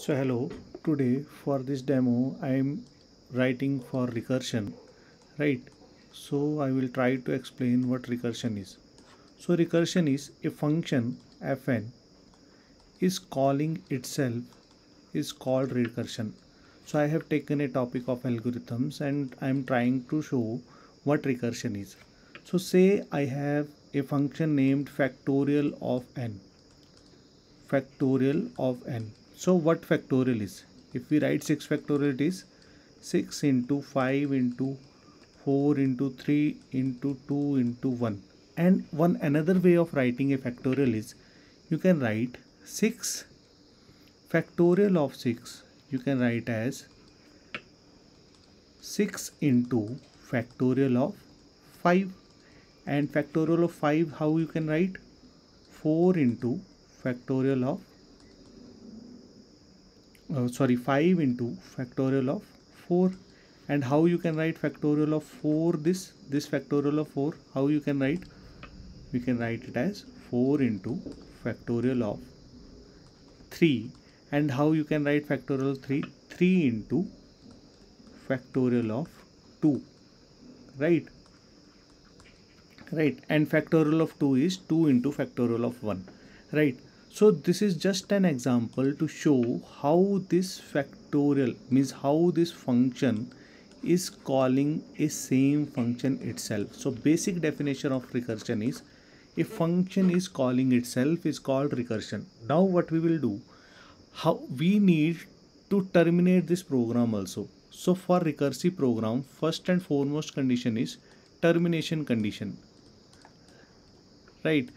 So hello, today for this demo I am writing for recursion, right? So I will try to explain what recursion is. So recursion is a function fn is calling itself is called recursion. So I have taken a topic of algorithms and I am trying to show what recursion is. So say I have a function named factorial of n. So what factorial is? If we write 6 factorial, it is 6 into 5 into 4 into 3 into 2 into 1. And one another way of writing a factorial is you can write 6 factorial of 6. You can write as 6 into factorial of 5. And factorial of 5, how you can write? 4 into factorial of 5 into factorial of 4. And how you can write factorial of 4? This factorial of 4, how you can write? We can write it as 4 into factorial of 3. And how you can write factorial of 3? 3 into factorial of 2, right? And factorial of 2 is 2 into factorial of 1, right? So this is just an example to show how this factorial means how this function is calling a same function itself. So basic definition of recursion is a function is calling itself is called recursion. Now what we will do, how we need to terminate this program also. So for recursive program, first and foremost condition is termination condition, right?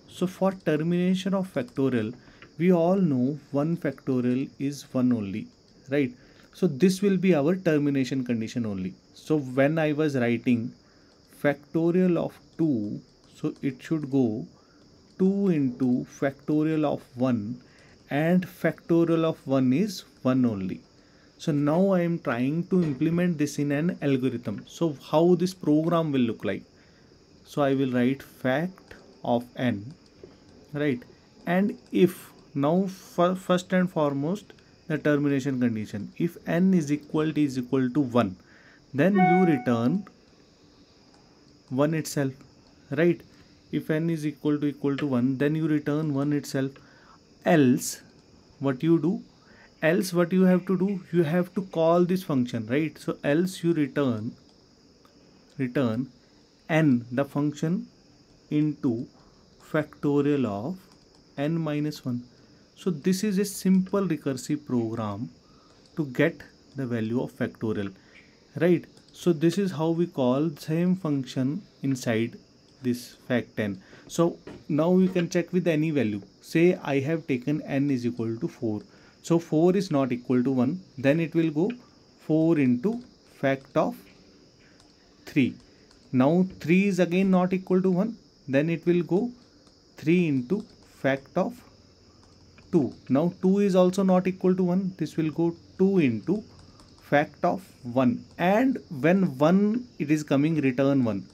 So for termination of factorial, we all know 1 factorial is 1 only, right? So this will be our termination condition only. So when I was writing factorial of 2, so it should go 2 into factorial of 1, and factorial of 1 is 1 only. So now I am trying to implement this in an algorithm. So how this program will look like? So I will write fact of n, right? And if now first and foremost the termination condition, if n is equal to 1, then you return 1 itself, right? If n is equal to 1, then you return 1 itself. Else what you do? Else what you have to do? You have to call this function, right? So else you return n, the function, into factorial of n minus 1. So this is a simple recursive program to get the value of factorial, right? So this is how we call same function inside this fact n. So now you can check with any value. Say I have taken n is equal to 4. So 4 is not equal to 1, then it will go 4 into fact of 3. Now 3 is again not equal to 1, then it will go 3 into fact of 2. Now 2 is also not equal to 1, this will go 2 into fact of 1. And when 1 it is coming, return 1.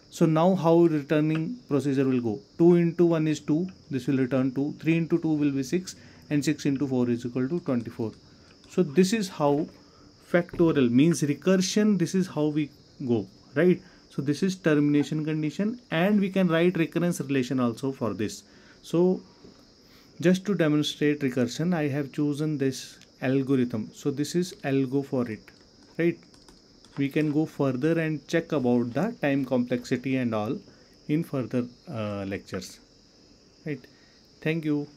So now how returning procedure will go? 2 into 1 is 2, this will return 2, 3 into 2 will be 6, and 6 into 4 is equal to 24. So this is how factorial means recursion, this is how we go, right? So this is termination condition, and we can write recurrence relation also for this. So just to demonstrate recursion, I have chosen this algorithm. So this is algo for it, right? We can go further and check about the time complexity and all in further lectures, right? Thank you.